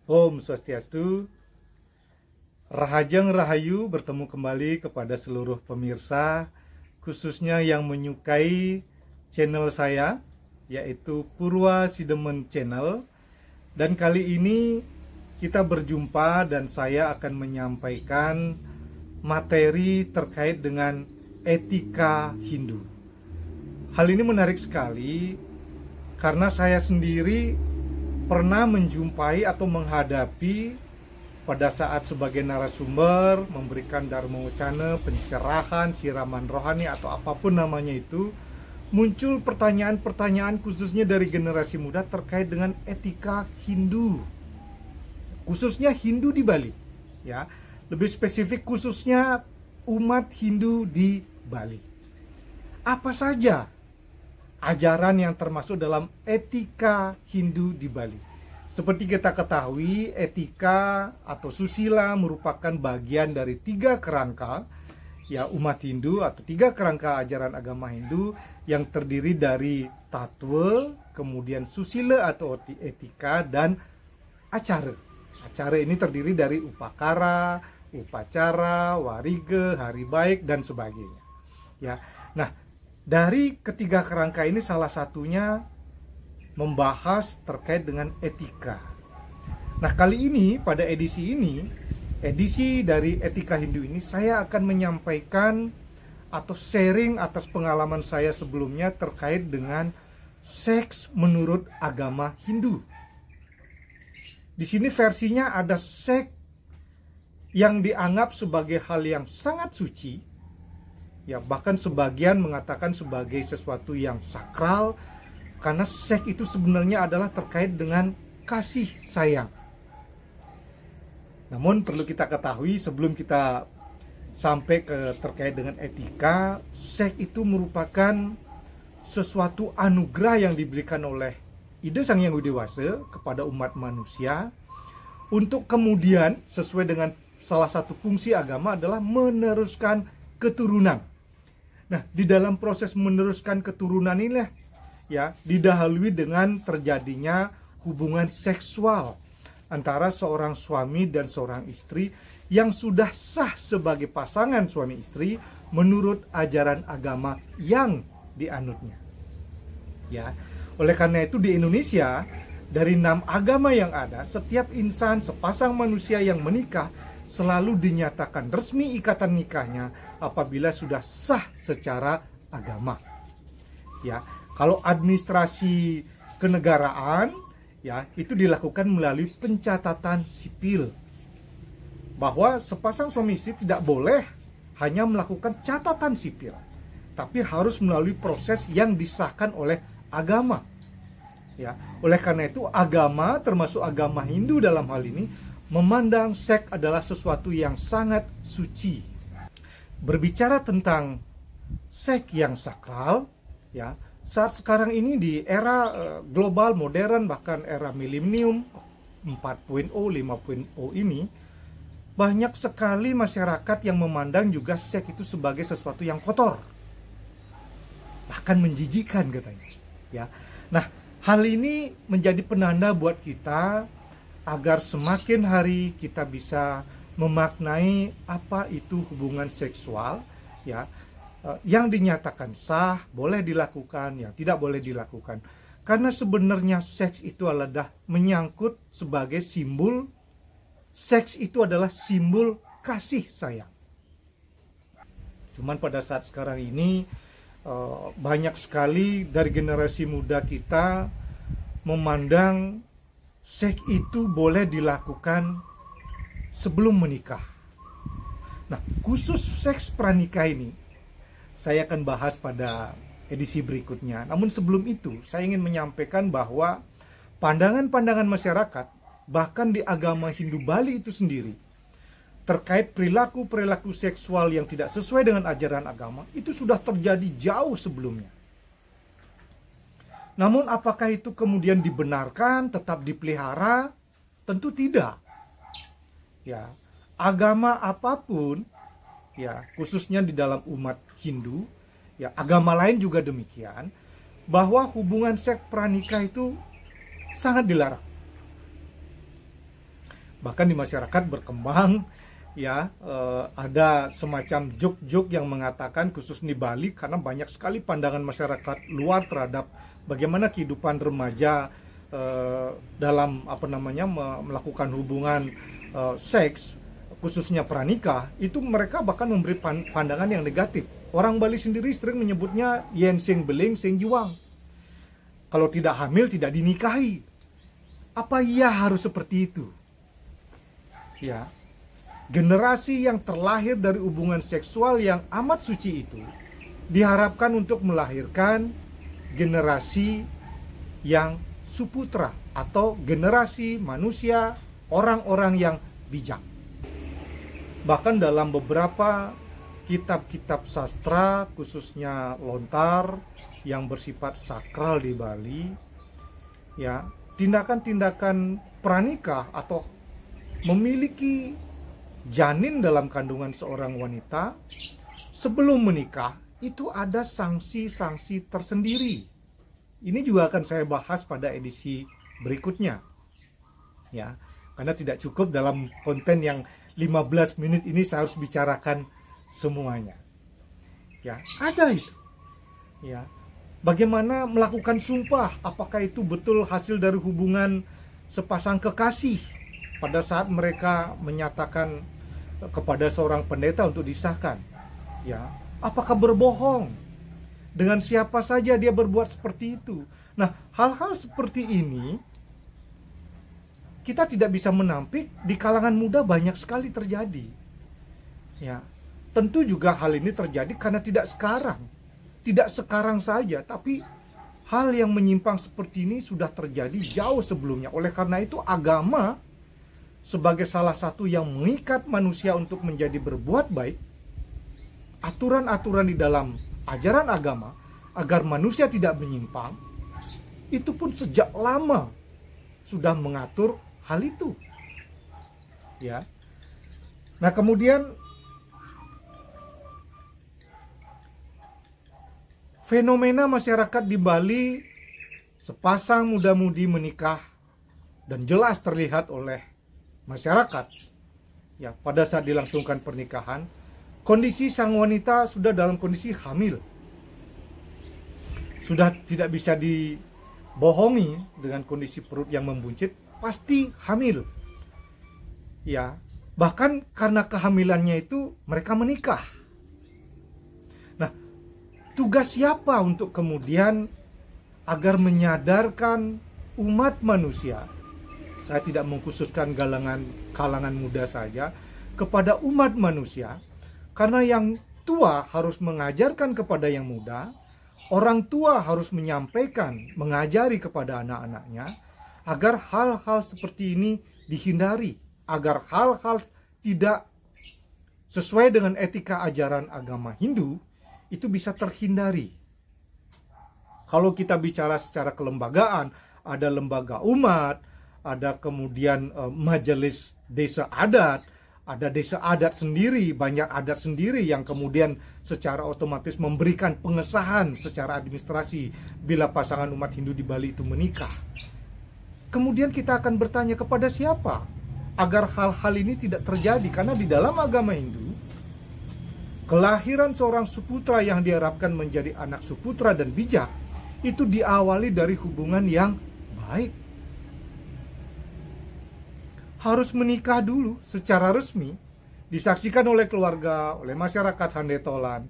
Om Swastiastu, Rahajeng Rahayu, bertemu kembali kepada seluruh pemirsa, khususnya yang menyukai channel saya, yaitu Purwa Sidemen Channel. Dan kali ini kita berjumpa dan saya akan menyampaikan materi terkait dengan etika Hindu. Hal ini menarik sekali karena saya sendiri pernah menjumpai atau menghadapi pada saat sebagai narasumber memberikan dharma wacana, pencerahan, siraman rohani atau apapun namanya itu, muncul pertanyaan-pertanyaan khususnya dari generasi muda terkait dengan etika Hindu, khususnya Hindu di Bali, ya, lebih spesifik khususnya umat Hindu di Bali. Apa saja ajaran yang termasuk dalam etika Hindu di Bali? Seperti kita ketahui, etika atau susila merupakan bagian dari 3 kerangka ya umat Hindu atau 3 kerangka ajaran agama Hindu yang terdiri dari tatwa, kemudian susila atau etika, dan acara. Acara ini terdiri dari upakara, upacara, warige, hari baik, dan sebagainya. Ya, nah dari ketiga kerangka ini salah satunya membahas terkait dengan etika. Nah, kali ini pada edisi ini, edisi dari etika Hindu ini, saya akan menyampaikan atau sharing atas pengalaman saya sebelumnya terkait dengan seks menurut agama Hindu. Di sini versinya ada seks yang dianggap sebagai hal yang sangat suci, ya, bahkan sebagian mengatakan sebagai sesuatu yang sakral, karena seks itu sebenarnya adalah terkait dengan kasih sayang. Namun perlu kita ketahui sebelum kita sampai ke terkait dengan etika, seks itu merupakan sesuatu anugerah yang diberikan oleh Ida Sang Hyang Widewasa kepada umat manusia untuk kemudian sesuai dengan salah satu fungsi agama adalah meneruskan keturunan. Nah, di dalam proses meneruskan keturunan inilah ya didahului dengan terjadinya hubungan seksual antara seorang suami dan seorang istri yang sudah sah sebagai pasangan suami istri menurut ajaran agama yang dianutnya. Ya, oleh karena itu di Indonesia dari 6 agama yang ada, setiap insan sepasang manusia yang menikah selalu dinyatakan resmi ikatan nikahnya apabila sudah sah secara agama. Ya, kalau administrasi kenegaraan, ya, itu dilakukan melalui pencatatan sipil. Bahwa sepasang suami istri tidak boleh hanya melakukan catatan sipil, tapi harus melalui proses yang disahkan oleh agama. Ya, oleh karena itu agama, termasuk agama Hindu dalam hal ini, memandang seks adalah sesuatu yang sangat suci. Berbicara tentang seks yang sakral, ya, saat sekarang ini di era global modern, bahkan era milenium 4.0, 5.0 ini, banyak sekali masyarakat yang memandang juga seks itu sebagai sesuatu yang kotor, bahkan menjijikan katanya. Ya, nah hal ini menjadi penanda buat kita agar semakin hari kita bisa memaknai apa itu hubungan seksual, ya, yang dinyatakan sah, boleh dilakukan, yang tidak boleh dilakukan. Karena sebenarnya seks itu adalah menyangkut sebagai simbol, seks itu adalah simbol kasih sayang. Cuman pada saat sekarang ini banyak sekali dari generasi muda kita memandang seks itu boleh dilakukan sebelum menikah. Nah, khusus seks pranikah ini saya akan bahas pada edisi berikutnya. Namun sebelum itu, saya ingin menyampaikan bahwa pandangan-pandangan masyarakat, bahkan di agama Hindu Bali itu sendiri, terkait perilaku-perilaku seksual yang tidak sesuai dengan ajaran agama, itu sudah terjadi jauh sebelumnya. Namun apakah itu kemudian dibenarkan, tetap dipelihara? Tentu tidak. Ya, agama apapun, ya, khususnya di dalam umat Hindu, ya, agama lain juga demikian, bahwa hubungan seks pranikah itu sangat dilarang. Bahkan di masyarakat berkembang ya, ada semacam joke-joke yang mengatakan, khusus di Bali, karena banyak sekali pandangan masyarakat luar terhadap bagaimana kehidupan remaja dalam melakukan hubungan seks, khususnya pranikah, itu mereka bahkan memberi pandangan yang negatif. Orang Bali sendiri sering menyebutnya yen sing beling sing juang. Kalau tidak hamil tidak dinikahi. Apa iya harus seperti itu? Ya, generasi yang terlahir dari hubungan seksual yang amat suci itu diharapkan untuk melahirkan generasi yang suputra atau generasi manusia, orang-orang yang bijak. Bahkan dalam beberapa kitab-kitab sastra, khususnya lontar yang bersifat sakral di Bali, ya, tindakan-tindakan pranikah atau memiliki janin dalam kandungan seorang wanita sebelum menikah itu ada sanksi-sanksi tersendiri. Ini juga akan saya bahas pada edisi berikutnya. Ya, karena tidak cukup dalam konten yang 15 menit ini saya harus bicarakan semuanya. Ya, ada itu. Ya. Bagaimana melakukan sumpah? Apakah itu betul hasil dari hubungan sepasang kekasih pada saat mereka menyatakan kepada seorang pendeta untuk disahkan? Ya, apakah berbohong? Dengan siapa saja dia berbuat seperti itu? Nah, hal-hal seperti ini kita tidak bisa menampik, di kalangan muda banyak sekali terjadi. Ya, tentu juga hal ini terjadi karena tidak sekarang saja, tapi hal yang menyimpang seperti ini sudah terjadi jauh sebelumnya. Oleh karena itu agama sebagai salah satu yang mengikat manusia untuk menjadi berbuat baik, aturan-aturan di dalam ajaran agama agar manusia tidak menyimpang, itu pun sejak lama sudah mengatur hal itu. Ya. Nah, kemudian fenomena masyarakat di Bali, sepasang muda-mudi menikah dan jelas terlihat oleh masyarakat. Ya, pada saat dilangsungkan pernikahan, kondisi sang wanita sudah dalam kondisi hamil. Sudah tidak bisa dibohongi dengan kondisi perut yang membuncit, pasti hamil. Ya, bahkan karena kehamilannya itu mereka menikah. Nah, tugas siapa untuk kemudian agar menyadarkan umat manusia, saya tidak mengkhususkan kalangan muda saja, kepada umat manusia, karena yang tua harus mengajarkan kepada yang muda, orang tua harus menyampaikan, mengajari kepada anak-anaknya, agar hal-hal seperti ini dihindari, agar hal-hal tidak sesuai dengan etika ajaran agama Hindu itu bisa terhindari. Kalau kita bicara secara kelembagaan, ada lembaga umat, ada kemudian majelis desa adat, ada desa adat sendiri, banyak adat sendiri yang kemudian secara otomatis memberikan pengesahan secara administrasi bila pasangan umat Hindu di Bali itu menikah. Kemudian kita akan bertanya kepada siapa agar hal-hal ini tidak terjadi, karena di dalam agama Hindu kelahiran seorang suputra yang diharapkan menjadi anak suputra dan bijak itu diawali dari hubungan yang baik. Harus menikah dulu secara resmi, disaksikan oleh keluarga, oleh masyarakat Handetolan,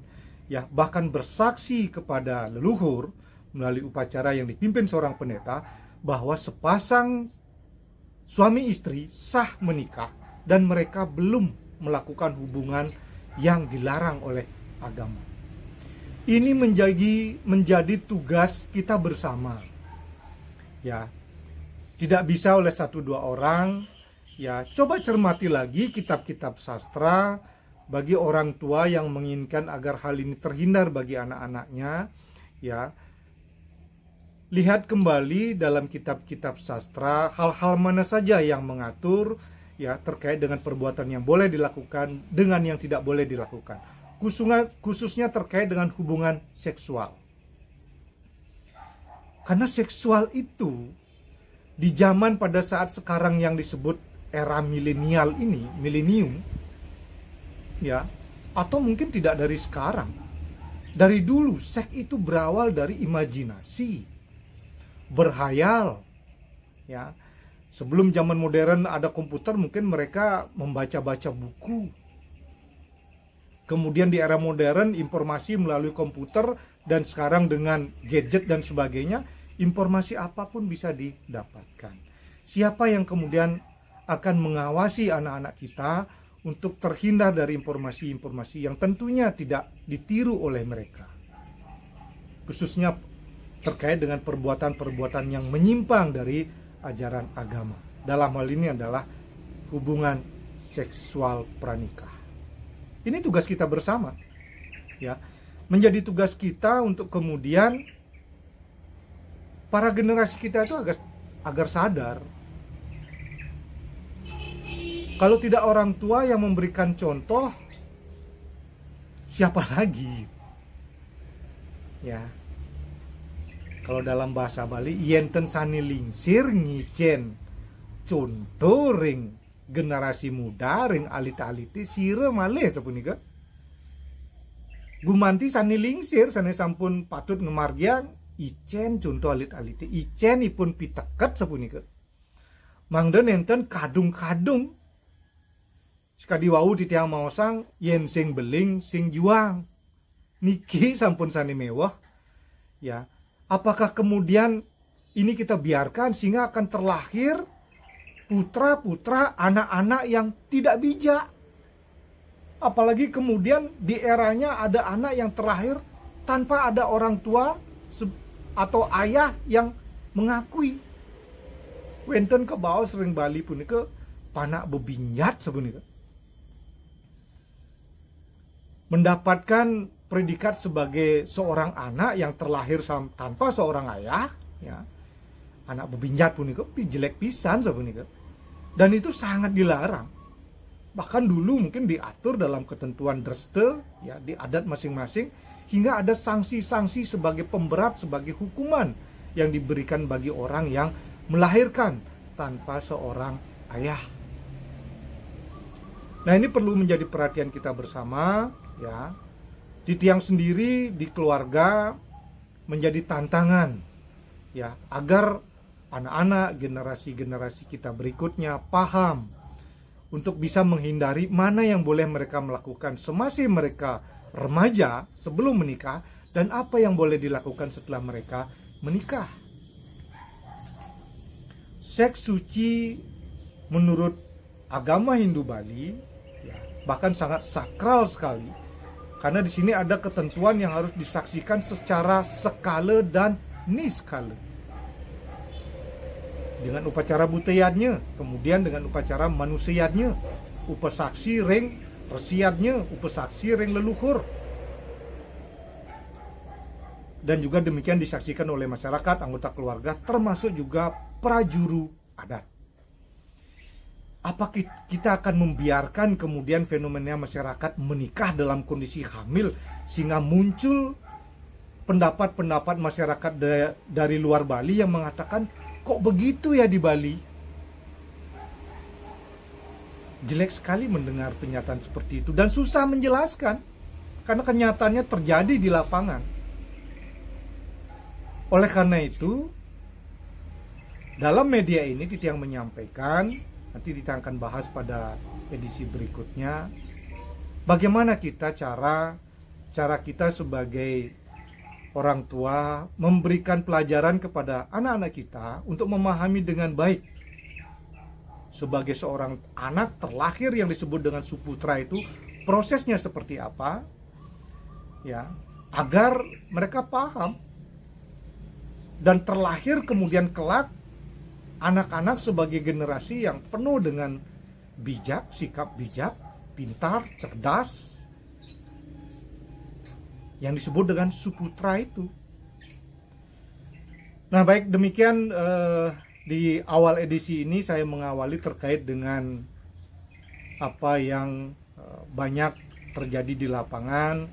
ya, bahkan bersaksi kepada leluhur melalui upacara yang dipimpin seorang pendeta bahwa sepasang suami istri sah menikah dan mereka belum melakukan hubungan yang dilarang oleh agama. Ini menjadi tugas kita bersama. Ya, tidak bisa oleh 1-2 orang. Ya, coba cermati lagi kitab-kitab sastra bagi orang tua yang menginginkan agar hal ini terhindar bagi anak-anaknya. Ya, lihat kembali dalam kitab-kitab sastra hal-hal mana saja yang mengatur ya terkait dengan perbuatan yang boleh dilakukan dengan yang tidak boleh dilakukan, khususnya terkait dengan hubungan seksual. Karena seksual itu di zaman pada saat sekarang yang disebut era milenial ini, milenium, ya, atau mungkin tidak dari sekarang. Dari dulu seks itu berawal dari imajinasi, berhayal, ya. Sebelum zaman modern ada komputer, mungkin mereka membaca-baca buku. Kemudian di era modern informasi melalui komputer, dan sekarang dengan gadget dan sebagainya, informasi apapun bisa didapatkan. Siapa yang kemudian akan mengawasi anak-anak kita untuk terhindar dari informasi-informasi yang tentunya tidak ditiru oleh mereka, khususnya terkait dengan perbuatan-perbuatan yang menyimpang dari ajaran agama. Dalam hal ini adalah hubungan seksual pranikah. Ini tugas kita bersama, ya. Menjadi tugas kita untuk kemudian para generasi kita itu agar sadar. Kalau tidak orang tua yang memberikan contoh, siapa lagi? Ya. Kalau dalam bahasa Bali, yenten sani lingsir ngicen contoh ring generasi muda ring alit-aliti sire malih sapunika. Gumanti sani lingsir sane sampun patut ngemargiang icen contoh alit-aliti, icen ipun piteket sapunika. Mangden enten kadung-kadung sekadi wau titiang maosang yen sing beling sing juang. Niki sampun sani mewah, ya. Apakah kemudian ini kita biarkan sehingga akan terlahir putra-putra, anak-anak yang tidak bijak? Apalagi kemudian di eranya ada anak yang terlahir tanpa ada orang tua atau ayah yang mengakui. Wenten ke bawah sering Bali punika panak bebinyat sebenarnya. Mendapatkan predikat sebagai seorang anak yang terlahir tanpa seorang ayah, ya. Anak bebinjat pun itu jelek pisan sebenarnya. Dan itu sangat dilarang. Bahkan dulu mungkin diatur dalam ketentuan dreste, ya, di adat masing-masing, hingga ada sanksi-sanksi sebagai pemberat, sebagai hukuman yang diberikan bagi orang yang melahirkan tanpa seorang ayah. Nah, ini perlu menjadi perhatian kita bersama, ya. Di tiang sendiri, di keluarga menjadi tantangan, ya, agar anak-anak generasi-generasi kita berikutnya paham untuk bisa menghindari mana yang boleh mereka melakukan semasa mereka remaja sebelum menikah dan apa yang boleh dilakukan setelah mereka menikah. Seks suci menurut agama Hindu Bali, ya, bahkan sangat sakral sekali. Karena di sini ada ketentuan yang harus disaksikan secara skala dan niskala. Dengan upacara buteyadnya, kemudian dengan upacara manusiadnya, upasaksi ring resiadnya, upasaksi ring leluhur. Dan juga demikian disaksikan oleh masyarakat, anggota keluarga, termasuk juga prajuru adat. Apa kita akan membiarkan kemudian fenomena masyarakat menikah dalam kondisi hamil sehingga muncul pendapat-pendapat masyarakat dari luar Bali yang mengatakan kok begitu ya di Bali? Jelek sekali mendengar pernyataan seperti itu dan susah menjelaskan karena kenyataannya terjadi di lapangan. Oleh karena itu, dalam media ini Titi yang menyampaikan, nanti kita akan bahas pada edisi berikutnya, bagaimana cara kita sebagai orang tua memberikan pelajaran kepada anak-anak kita untuk memahami dengan baik. Sebagai seorang anak terlahir yang disebut dengan suputra itu, prosesnya seperti apa, ya, agar mereka paham dan terlahir kemudian kelak anak-anak sebagai generasi yang penuh dengan bijak, sikap bijak, pintar, cerdas, yang disebut dengan suputra itu. Nah, baik, demikian di awal edisi ini saya mengawali terkait dengan apa yang banyak terjadi di lapangan,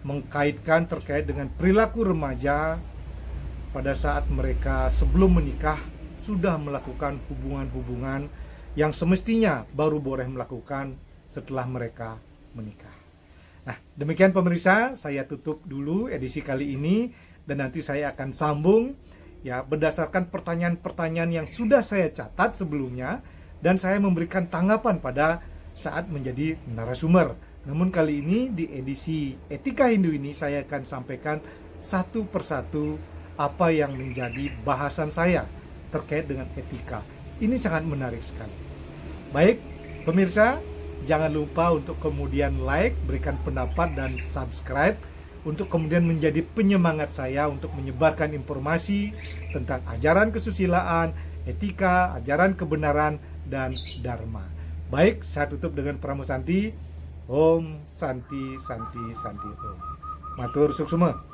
mengkaitkan terkait dengan perilaku remaja pada saat mereka sebelum menikah sudah melakukan hubungan-hubungan yang semestinya baru boleh melakukan setelah mereka menikah. Nah, demikian pemirsa, saya tutup dulu edisi kali ini dan nanti saya akan sambung ya berdasarkan pertanyaan-pertanyaan yang sudah saya catat sebelumnya dan saya memberikan tanggapan pada saat menjadi narasumber. Namun kali ini di edisi Etika Hindu ini saya akan sampaikan satu persatu apa yang menjadi bahasan saya terkait dengan etika. Ini sangat menarik sekali. Baik, pemirsa, jangan lupa untuk kemudian like, berikan pendapat dan subscribe untuk kemudian menjadi penyemangat saya untuk menyebarkan informasi tentang ajaran kesusilaan, etika, ajaran kebenaran, dan dharma. Baik, saya tutup dengan Pramusanti. Om Santi Santi Santi Om. Matur suksuma.